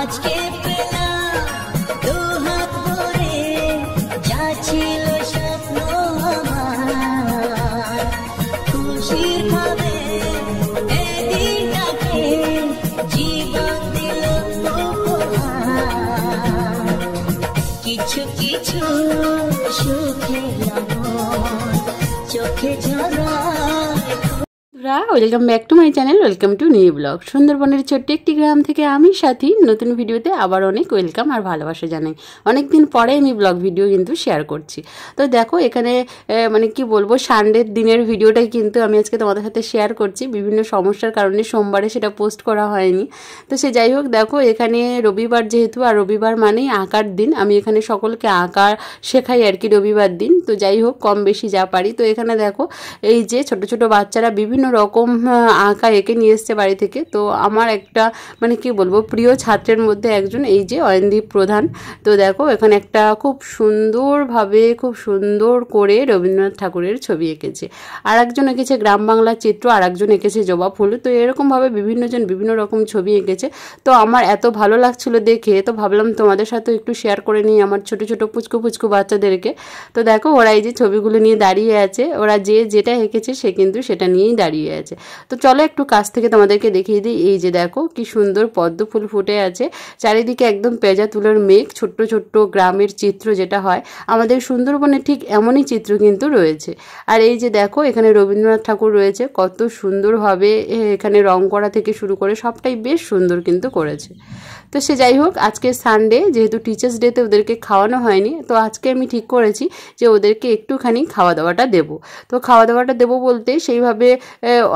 আজকে পেলাম দু হাত ভরে যা ছিল স্বপ্ন আমার, খুশির ভাবে এদিনটাকে জীবন দিল উপহার। কিছু কিছু সুখে চোখে ঝরায়। Welcome back to my channel, welcome to new blog. সুন্দরবনের ছোট্ট একটি গ্রাম থেকে আমি সাথী নতুন ভিডিওতে আবার অনেক ওয়েলকাম আর ভালোবাসা জানাই। অনেকদিন পরে আমি ব্লগ ভিডিও কিন্তু শেয়ার করছি। তো দেখো এখানে মানে কি বলবো, সানডের দিনের ভিডিওটাই কিন্তু আমি আজকে তোমাদের সাথে শেয়ার করছি। বিভিন্ন সমস্যার কারণে সোমবারে সেটা পোস্ট করা হয়নি। তো সে যাই হোক, দেখো এখানে রবিবার যেহেতু, আর রবিবার মানেই আঁকার দিন, আমি এখানে সকলকে আঁকা শেখাই আর কি রবিবার দিন। তো যাই হোক, কম বেশি যা পারি। তো এখানে দেখো এই যে ছোট ছোট বাচ্চারা বিভিন্ন রকম আঁকা এঁকে নিয়ে এসছে বাড়ি থেকে। তো আমার একটা মানে কি বলবো প্রিয় ছাত্রের মধ্যে একজন এই যে অয়নদীপ প্রধান। তো দেখো এখানে একটা খুব সুন্দরভাবে খুব সুন্দর করে রবীন্দ্রনাথ ঠাকুরের ছবি এঁকেছে, আর একজন এঁকেছে গ্রাম বাংলার চিত্র, আর একজন এঁকেছে জবা ফুল। তো এরকমভাবে বিভিন্নজন বিভিন্ন রকম ছবি এঁকেছে। তো আমার এত ভালো লাগছিল দেখে, তো ভাবলাম তোমাদের সাথে একটু শেয়ার করে নিই আমার ছোট ছোট পুচকু পুচকু বাচ্চাদেরকে। তো দেখো ওরা এই যে ছবিগুলো নিয়ে দাঁড়িয়ে আছে, ওরা যে যেটা এঁকেছে সে কিন্তু সেটা নিয়েই দাঁড়িয়ে আছে। তো চলো একটু কাছ থেকে তোমাদেরকে দেখিয়ে দিই। এই যে দেখো কি সুন্দর পদ্ম ফুল ফুটে আছে, চারিদিকে একদম পেঁজা তুলোর মেঘ, ছোট্ট ছোট্ট গ্রামের চিত্র যেটা হয় আমাদের সুন্দরবনে ঠিক এমনই চিত্র কিন্তু রয়েছে। আর এই যে দেখো এখানে রবীন্দ্রনাথ ঠাকুর রয়েছে, কত সুন্দরভাবে এখানে রং করা থেকে শুরু করে সবটাই বেশ সুন্দর কিন্তু করেছে। তো সে যাই হোক, আজকে সানডে যেহেতু টিচার্স ডেতে ওদেরকে খাওয়ানো হয়নি, তো আজকে আমি ঠিক করেছি যে ওদেরকে একটুখানি খাওয়া দাওয়াটা দেবো। তো খাওয়া দাওয়াটা দেবো বলতে সেইভাবে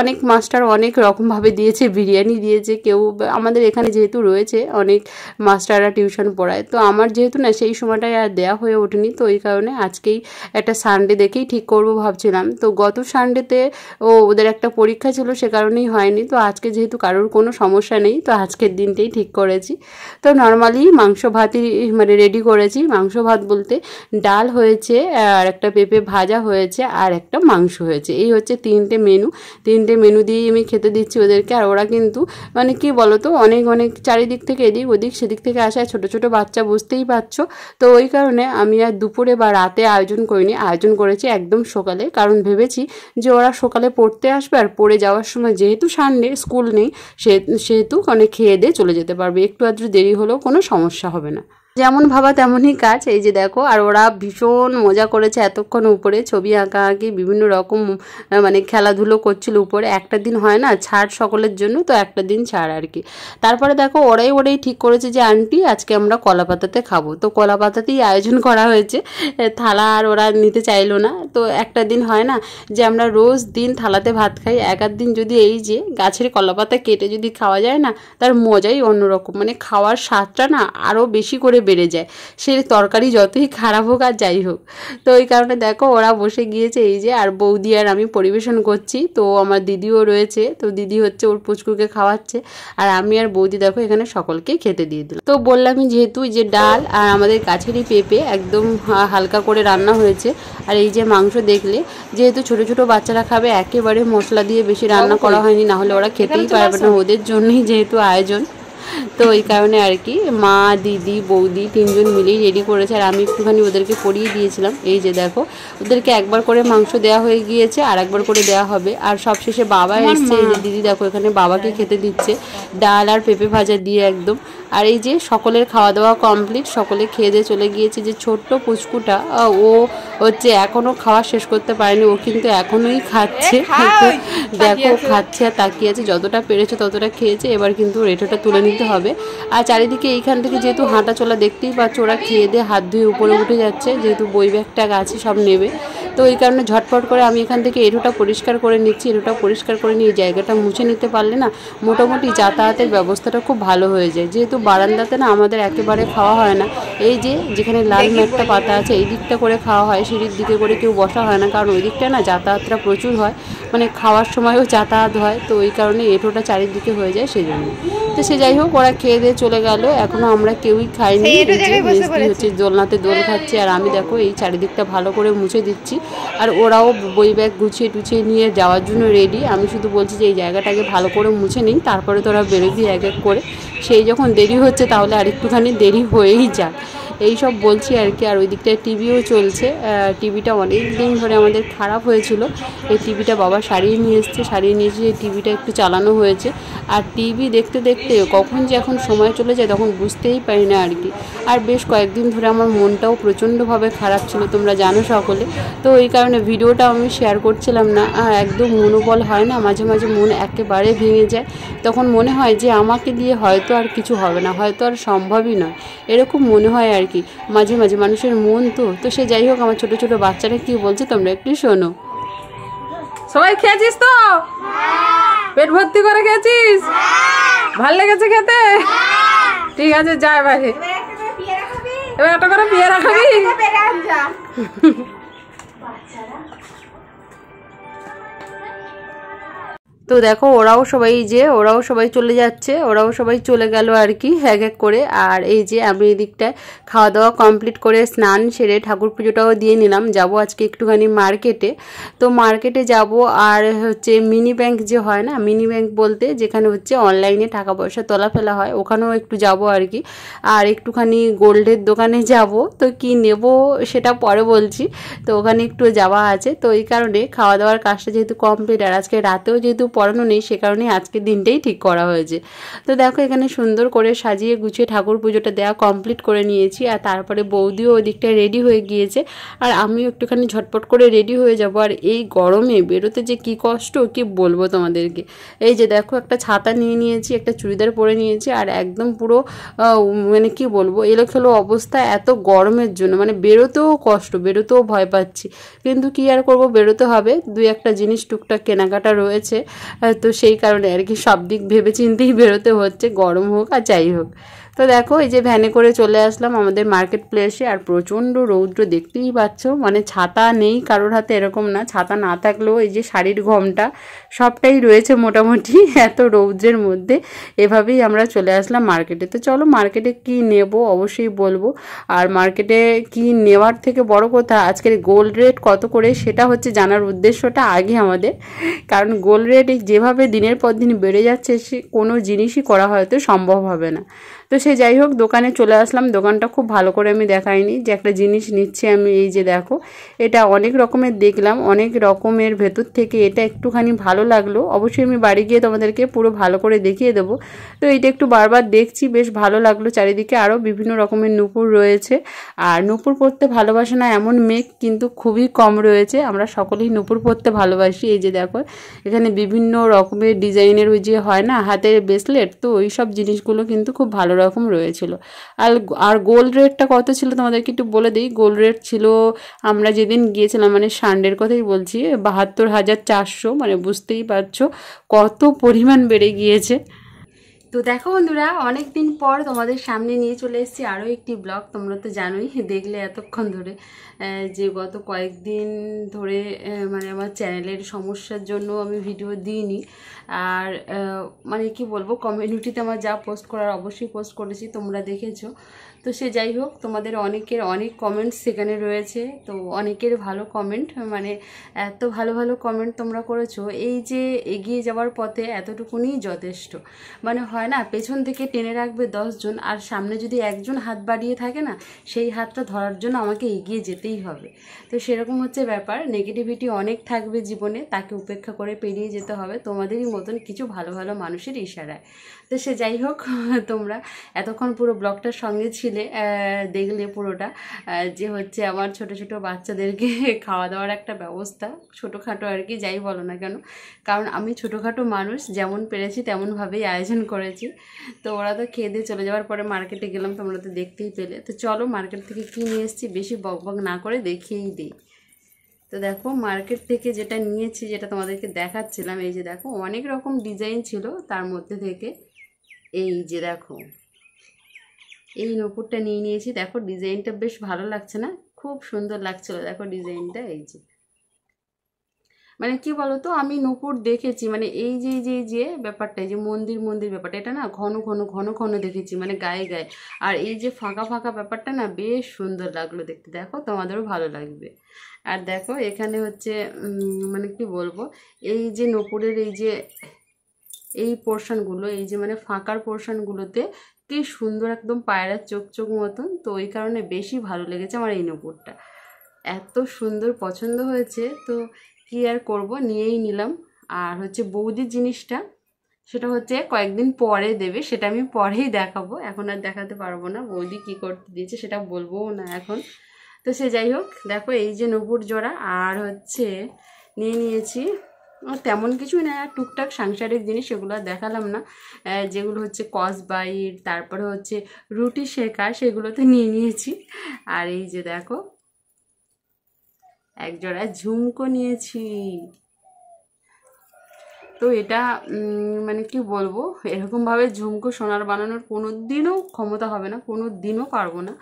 অনেক মাস্টার অনেক রকমভাবে দিয়েছে, বিরিয়ানি দিয়েছে কেউ, আমাদের এখানে যেহেতু রয়েছে অনেক মাস্টাররা টিউশন পড়ায়। তো আমার যেহেতু না সেই সময়টায় আর দেওয়া হয়ে ওঠেনি, তো এই কারণে আজকেই একটা সানডে দেখেই ঠিক করবো ভাবছিলাম। তো গত সানডেতে ওদের একটা পরীক্ষা ছিল, সে কারণেই হয়নি। তো আজকে যেহেতু কারোর কোনো সমস্যা নেই, তো আজকের দিনটাই ঠিক করেছি। তো নর্মালি মাংস ভাতই মানে রেডি করেছি। মাংস ভাত বলতে ডাল হয়েছে, আর একটা পেঁপে ভাজা হয়েছে, আর একটা মাংস হয়েছে। এই হচ্ছে তিনটে মেনু দিয়েই আমি খেতে দিচ্ছি ওদেরকে। আর ওরা কিন্তু মানে কি বলতো অনেক অনেক চারিদিক থেকে এদিক ওদিক সেদিক থেকে আসা ছোট ছোট বাচ্চা, বুঝতেই পারছো। তো ওই কারণে আমি আর দুপুরে বা রাতে আয়োজন করিনি, আয়োজন করেছি একদম সকালে। কারণ ভেবেছি যে ওরা সকালে পড়তে আসবে, আর পড়ে যাওয়ার সময় যেহেতু সানডে স্কুল নেই সেহেতু অনেক খেয়ে দিয়ে চলে যেতে পারবে, একটু আধটু দেরি হলেও কোনো সমস্যা হবে না। যেমন ভাবা তেমনই কাজ। এই যে দেখো, আর ওরা ভীষণ মজা করেছে এতক্ষণ উপরে ছবি আঁকা আঁকি বিভিন্ন রকম মানে খেলাধুলো করছিল উপরে। একটা দিন হয় না ছাড় সকলের জন্য, তো একটা দিন ছাড় আর কি। তারপরে দেখো ওরাই ঠিক করেছে যে আন্টি আজকে আমরা কলা পাতাতে খাবো। তো কলা পাতাতেই আয়োজন করা হয়েছে, থালা আর ওরা নিতে চাইলো না। তো একটা দিন হয় না যে আমরা রোজ দিন থালাতে ভাত খাই, এক দিন যদি এই যে গাছের কলা পাতা কেটে যদি খাওয়া যায় না, তার মজাই অন্যরকম, মানে খাওয়ার স্বাদটা না আরও বেশি করে বেড়ে যায়, সে তরকারি যতই খারাপ হোক আর যাই হোক। তো ওই কারণে দেখো ওরা বসে গিয়েছে এই যে, আর বৌদি আর আমি পরিবেশন করছি। তো আমার দিদিও রয়েছে, তো দিদি হচ্ছে ওর পুচকুকে খাওয়াচ্ছে, আর আমি আর বৌদি দেখো এখানে সকলকে খেতে দিয়ে দিলাম। তো বললামই যেহেতু যে ডাল আর আমাদের গাছেরই পেঁপে একদম হালকা করে রান্না হয়েছে, আর এই যে মাংস দেখলে যেহেতু ছোট ছোট বাচ্চারা খাবে একেবারে মশলা দিয়ে বেশি রান্না করা হয়নি, না হলে ওরা খেতেই পারবে না, ওদের জন্যই যেহেতু আয়োজন। তো এই কারণে আর কি মা দিদি বৌদি তিনজন মিলেই রেডি করেছে, আর আমি একটুখানি ওদেরকে পরিয়ে দিয়েছিলাম। এই যে দেখো ওদেরকে একবার করে মাংস দেওয়া হয়ে গিয়েছে, আর একবার করে দেওয়া হবে। আর সবশেষে বাবা এসছে, এই যে দিদি দেখো এখানে বাবাকে খেতে দিচ্ছে ডাল আর পেঁপে ভাজা দিয়ে একদম। আর এই যে সকলের খাওয়া দাওয়া কমপ্লিট, সকলে খেয়ে দিয়ে চলে গিয়েছে। যে ছোট্ট পুচকুটা ও হচ্ছে এখনও খাওয়া শেষ করতে পারেনি, ও কিন্তু এখনোই খাচ্ছে। দেখো খাচ্ছে আর তাকিয়ে আছে, যতটা পেরেছে ততটা খেয়েছে। এবার কিন্তু রেটোটা তুলে নিতে হবে। আর চারিদিকে এইখান থেকে যেহেতু হাঁটা চলা দেখতেই পাচ্ছ, ওরা খেয়ে দিয়ে হাত ধুয়ে উপরে উঠে যাচ্ছে, যেহেতু বই ব্যাগটা আছে সব নেবে। তো এই কারণে ঝটপট করে আমি এখান থেকে এঁঠোটা পরিষ্কার করে নিচ্ছি। এঁঠোটা পরিষ্কার করে নিয়ে জায়গাটা মুছে নিতে পারলে না মোটামুটি যাতায়াতের ব্যবস্থাটা খুব ভালো হয়ে যায়। যেহেতু বারান্দাতে না আমাদের একেবারে খাওয়া হয় না, এই যে যেখানে লাল ম্যাটটা পাতা আছে এই দিকটা করে খাওয়া হয়, সিঁড়ির দিকে করে কেউ বসা হয় না, কারণ ওই দিকটা না যাতায়াতটা প্রচুর হয়, মানে খাওয়ার সময়ও যাতায়াত হয়। তো ওই কারণে এঁঠোটা চারিদিকে হয়ে যায় সেই জন্য। তো তো সে যাই হোক, ওরা খেয়ে দিয়ে চলে গেল, এখনো আমরা কেউই খাইনি। হচ্ছে দোলনাতে দোল খাচ্ছে, আর আমি দেখো এই চারিদিকটা ভালো করে মুছে দিচ্ছি। আর ওরাও বই ব্যাগ গুছিয়ে টুছিয়ে নিয়ে যাওয়ার জন্য রেডি। আমি শুধু বলছি যে এই জায়গাটাকে ভালো করে মুছে নিই, তারপরে তোরা বেরোবি এক এক করে। সেই যখন দেরি হচ্ছে তাহলে আরেকটুখানি দেরি হয়েই যাক, এই সব বলছি আর কি। আর ওই দিকটায় টিভিও চলছে, টিভিটা অনেক দিন ধরে আমাদের খারাপ হয়েছিল। এই টিভিটা বাবা সারিয়ে নিয়ে এসছে, এই টিভিটা একটু চালানো হয়েছে। আর টিভি দেখতে দেখতে কখন যে এখন সময় চলে যায় তখন বুঝতেই পারি না আর কি। আর বেশ কয়েকদিন ধরে আমার মনটাও প্রচণ্ডভাবে খারাপ ছিল, তোমরা জানো সকলে। তো এই কারণে ভিডিওটা আমি শেয়ার করছিলাম না। একদম মনোবল হয় না, মাঝে মাঝে মন একেবারে ভেঙে যায়। তখন মনে হয় যে আমাকে দিয়ে হয়তো আর কিছু হবে না, হয়তো আর সম্ভবই নয়, এরকম মনে হয় আর কি মাঝে মাঝে। মানুষের মন তো সে যাই হোক, আমার ছোট ছোট বাচ্চারা কি বলছে তোমরা একটু শোনো। সবাই খেয়েছিস তো? পেট ভর্তি করে খেয়েছিস? ভাল লেগেছে খেতে? ঠিক আছে, যা এবারে। এবার একটা করে পেয়ারা খাবি? তো দেখো ওরাও সবাই চলে যাচ্ছে, ওরাও সবাই চলে গেল আর কি এক এক করে। আর এই যে আমি এই দিকটায় খাওয়া দাওয়া কমপ্লিট করে স্নান সেরে ঠাকুর পুজোটাও দিয়ে নিলাম। যাব আজকে একটুখানি মার্কেটে। তো মার্কেটে যাব, আর হচ্ছে মিনি ব্যাংক যে হয় না, মিনি ব্যাংক বলতে যেখানে হচ্ছে অনলাইনে টাকা পয়সা তোলা ফেলা হয়, ওখানেও একটু যাব আর কি। আর একটুখানি গোল্ডের দোকানে যাব, তো কি নেব সেটা পরে বলছি। তো ওখানে একটু যাওয়া আছে, তো এই কারণে খাওয়া দাওয়ার কাজটা যেহেতু কমপ্লিট, আর আজকে রাতেও যেহেতু পড়ানো নেই, সে কারণে আজকের দিনটাই ঠিক করা হয়েছে। তো দেখো এখানে সুন্দর করে সাজিয়ে গুছিয়ে ঠাকুর পুজোটা দেওয়া কমপ্লিট করে নিয়েছি। আর তারপরে বৌদিও ওই দিকটায় রেডি হয়ে গিয়েছে, আর আমিও একটুখানি ঝটপট করে রেডি হয়ে যাব। আর এই গরমে বেরোতে যে কি কষ্ট কি বলবো তোমাদেরকে। এই যে দেখো একটা ছাতা নিয়ে নিয়েছি, একটা চুড়িদার পরে নিয়েছি, আর একদম পুরো মানে কি বলবো এলোখেলো অবস্থা এত গরমের জন্য, মানে বেরোতেও কষ্ট, বেরোতেও ভয় পাচ্ছি। কিন্তু কি আর করব, বেরোতে হবে। দুই একটা জিনিস টুকটাক কেনাকাটা রয়েছে, তো সেই কারণে আর কি সব দিক ভেবে চিন্তেই বেরোতে হচ্ছে, গরম হোক আর যাই হোক। তো দেখো এই যে ভ্যানে করে চলে আসলাম আমাদের মার্কেট প্লেসে। আর প্রচণ্ড রৌদ্র, দেখতেই পাচ্ছ, মানে ছাতা নেই কারোর হাতে এরকম না, ছাতা না থাকলেও এই যে শাড়ির ঘোমটা সবটাই রয়েছে মোটামুটি এত রৌদ্রের মধ্যে। এভাবেই আমরা চলে আসলাম মার্কেটে। তো চলো মার্কেটে কি নেব অবশ্যই বলবো। আর মার্কেটে কি নেওয়ার থেকে বড় কথা, আজকের গোল্ড রেট কত করে সেটা হচ্ছে জানার উদ্দেশ্যটা আগে আমাদের। কারণ গোল্ড রেট যেভাবে দিনের পর দিন বেড়ে যাচ্ছে, সে কোনো জিনিসই করা হয়তো সম্ভব হবে না। তো সে যাই হোক, দোকানে চলে আসলাম। দোকানটা খুব ভালো করে আমি দেখাইনি, যে একটা জিনিস নিচ্ছি আমি। এই যে দেখো, এটা অনেক রকমের দেখলাম, অনেক রকমের ভেতর থেকে এটা একটুখানি ভালো লাগলো। অবশ্যই আমি বাড়ি গিয়ে তোমাদেরকে পুরো ভালো করে দেখিয়ে দেবো। তো এইটা একটু বারবার দেখছি, বেশ ভালো লাগলো। চারিদিকে আরও বিভিন্ন রকমের নূপুর রয়েছে, আর নূপুর পরতে ভালোবাসে না এমন মেয়ে কিন্তু খুবই কম রয়েছে। আমরা সকলেই নূপুর পরতে ভালোবাসি। এই যে দেখো এখানে বিভিন্ন রকমের ডিজাইনের ওই যে হয় না হাতের ব্রেসলেট, তো ওই সব জিনিসগুলো কিন্তু খুব ভালো রকম রয়েছিল। আর গোল্ড রেটটা কত ছিল তোমাদেরকে একটু বলে দিই। গোল্ড রেট ছিল, আমরা যেদিন গিয়েছিলাম মানে সানডের কথাই বলছি, ৭২,৪০০। মানে বুঝতেই পারছো কত পরিমাণ বেড়ে গিয়েছে। তো দেখো বন্ধুরা, অনেক দিন পর তোমাদের সামনে নিয়ে চলে এসেছি আরও একটি ব্লগ। তোমরা তো জানোই, দেখলে এতক্ষণ ধরে যে গত কয়েকদিন ধরে মানে আমার চ্যানেলের সমস্যার জন্য আমি ভিডিও দিইনি। আর মানে কি বলবো, কমিউনিটিতে আমার যা পোস্ট করার অবশ্যই পোস্ট করেছি, তোমরা দেখেছো। তো সে যাই হোক, তোমাদের অনেকের অনেক কমেন্টস সেখানে রয়েছে। তো অনেকের ভালো কমেন্ট, মানে এত ভালো ভালো কমেন্ট তোমরা করেছো, এই যে এগিয়ে যাওয়ার পথে এতটুকুনি যথেষ্ট। মানে হয় না, পেছন থেকে টেনে রাখবে 10 জন, আর সামনে যদি একজন হাত বাড়িয়ে থাকে না, সেই হাতটা ধরার জন্য আমাকে এগিয়ে যেতেই হবে। তো সেরকম হচ্ছে ব্যাপার। নেগেটিভিটি অনেক থাকবে জীবনে, তাকে উপেক্ষা করে পেরিয়ে যেতে হবে তোমাদেরই মতন কিছু ভালো ভালো মানুষের ইশারায়। তো সে যাই হোক, তোমরা এতক্ষণ পুরো ব্লগটার সঙ্গে ছিলে, দেখলে পুরোটা, যে হচ্ছে আমার ছোট ছোট বাচ্চাদেরকে খাওয়া দাওয়ার একটা ব্যবস্থা, ছোটোখাটো আর কি, যাই বলো না কেন। কারণ আমি ছোটোখাটো মানুষ, যেমন পেরেছি তেমনভাবেই আয়োজন করেছি। তো ওরা তো খেয়ে দিয়ে চলে যাওয়ার পরে মার্কেটে গেলাম, তোমরা তো দেখতেই পেলে। তো চলো মার্কেট থেকে কী নিয়ে এসেছি বেশি বকবক না করে দেখিয়েই দিই। তো দেখো মার্কেট থেকে যেটা নিয়েছি, যেটা তোমাদেরকে দেখাচ্ছিলাম, এই যে দেখো অনেক রকম ডিজাইন ছিল, তার মধ্যে থেকে এই যে দেখো এই নূপুরটা নিয়ে নিয়েছি। দেখো ডিজাইনটা বেশ ভালো লাগছে না? খুব সুন্দর লাগছিল, দেখো ডিজাইনটা। এই যে মানে কি বলতো, আমি নূপুর দেখেছি মানে এই যে যে ব্যাপারটা, এই যে মন্দির মন্দির ব্যাপারটা, এটা না ঘন ঘন ঘন ঘন দেখেছি মানে গায়ে গায়ে। আর এই যে ফাঁকা ফাঁকা ব্যাপারটা না বেশ সুন্দর লাগলো দেখতে, দেখো তোমাদেরও ভালো লাগবে। আর দেখো এখানে হচ্ছে মানে কি বলবো, এই যে নূপুরের এই পোর্শনগুলো, এই যে মানে ফাঁকার পোর্শনগুলোতে কি সুন্দর একদম পায়রার চোখ চোখ মতন, তো ওই কারণে বেশি ভালো লেগেছে আমার এই নূপুরটা, এত সুন্দর পছন্দ হয়েছে। তো কি আর করব, নিয়েই নিলাম। আর হচ্ছে বৌদির জিনিসটা, সেটা হচ্ছে কয়েকদিন পরে দেবে, সেটা আমি পরেই দেখাবো, এখন আর দেখাতে পারবো না। বৌদি কি করতে দিয়েছে সেটা বলবোও না এখন। তো সে যাই হোক, দেখো এই যে নূপুর জোড়া, আর হচ্ছে নিয়ে নিয়েছি তেমন কিছুই না, টুকটাক সাংসারিক জিনিস, সেগুলো আর দেখালাম না। যেগুলো হচ্ছে কসবাইট, তারপরে হচ্ছে রুটি শেখা, সেগুলোতে নিয়ে নিয়েছি। আর এই যে দেখো এক জোড়া ঝুমকো নিয়েছি। তো এটা মানে কি বলবো, এরকমভাবে ঝুমকো সোনার বানানোর কোনো দিনও ক্ষমতা হবে না, কোনো দিনও পারবো না।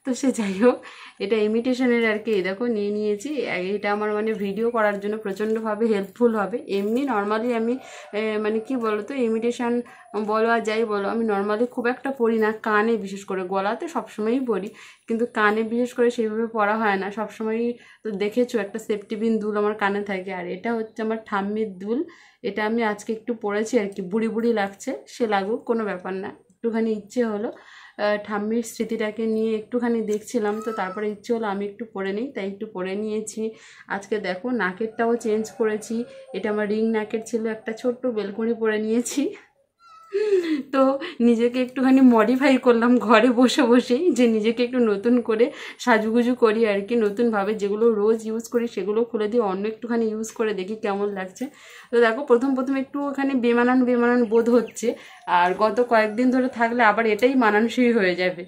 তো সে যাই হোক, এটা ইমিটেশনের আর কি, এই দেখো নিয়ে নিয়েছি। এটা আমার মানে ভিডিও করার জন্য প্রচণ্ডভাবে হেল্পফুল হবে। এমনি নর্মালি আমি মানে কি বলো তো, ইমিটেশন বলো আর যাই বলো, আমি নর্মালি খুব একটা পরি না, কানে বিশেষ করে, গলাতে সবসময়ই পরি, কিন্তু কানে বিশেষ করে সেইভাবে পরা হয় না সবসময়ই। তো দেখেছো একটা সেফটি পিন দুল আমার কানে থাকে, আর এটা হচ্ছে আমার ঠাম্মির দুল। এটা আমি আজকে একটু পরেছি আর কি, বুড়ি বুড়ি লাগছে, সে লাগুক, কোনো ব্যাপার না, একটুখানি ইচ্ছে হলো ঠাম্মির স্মৃতিটাকে নিয়ে একটুখানি দেখছিলাম, তো তারপরে ইচ্ছে হলো আমি একটু পরে নিই, তাই একটু পরে নিয়েছি। আজকে দেখো নাকেরটাও চেঞ্জ করেছি, এটা আমার রিং নাকের ছিল, একটা ছোট্ট বেলকুড়ি পরে নিয়েছি। তো নিজেকে একটুখানি মডিফাই করলাম ঘরে বসে বসেই, যে নিজেকে একটু নতুন করে সাজুগুজু করি আর কি, নতুনভাবে যেগুলো রোজ ইউজ করি সেগুলো খুলে দিয়ে অন্য একটুখানি ইউজ করে দেখি কেমন লাগছে। তো দেখো প্রথম একটুখানি বেমানান বেমানান বোধ হচ্ছে, আর গত কয়েকদিন ধরে থাকলে আবার এটাই মানানসই হয়ে যাবে।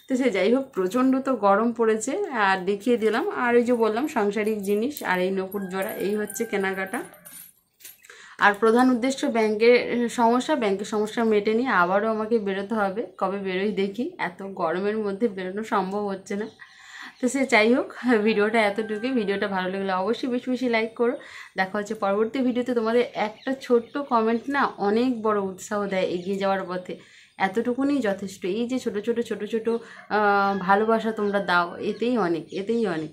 তো সে যাই হোক, প্রচণ্ড তো গরম পড়েছে, আর দেখিয়ে দিলাম। আর ওই যে বললাম সাংসারিক জিনিস, আর এই নূপুর জোড়া, এই হচ্ছে কেনাকাটা। আর প্রধান উদ্দেশ্য ব্যাংকের সমস্যা মেটে নিয়ে আবারও আমাকে বেরোতে হবে, কবে বেরোই দেখি, এত গরমের মধ্যে বেরোনো সম্ভব হচ্ছে না। তো সে যাই হোক, ভিডিওটা এতটুকুই। ভিডিওটা ভালো লাগলে অবশ্যই বেশি বেশি লাইক করো। দেখা হচ্ছে পরবর্তী ভিডিওতে। তোমাদের একটা ছোট্ট কমেন্ট না অনেক বড় উৎসাহ দেয় এগিয়ে যাওয়ার পথে, এতটুকুনি যথেষ্ট। এই যে ছোট ছোট ভালোবাসা তোমরা দাও, এতেই অনেক।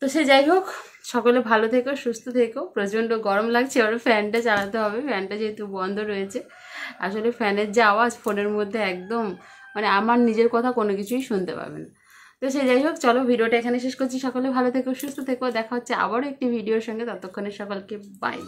তো সে যাই হোক, সকলে ভালো থেকো, সুস্থ থেকো। প্রচণ্ড গরম লাগছে, আবার ফ্যানটা চালাতে হবে, ফ্যানটা যেহেতু বন্ধ রয়েছে। আসলে ফ্যানের যে আওয়াজ ফোনের মধ্যে, একদম মানে আমার নিজের কথা কোনো কিছুই শুনতে পাবে না। তো সে যাই হোক, চলো ভিডিওটা এখানে শেষ করছি। সকলে ভালো থেকো, সুস্থ থেকো। দেখা হচ্ছে আবারও একটি ভিডিওর সঙ্গে, ততক্ষণে সকলকে বাই।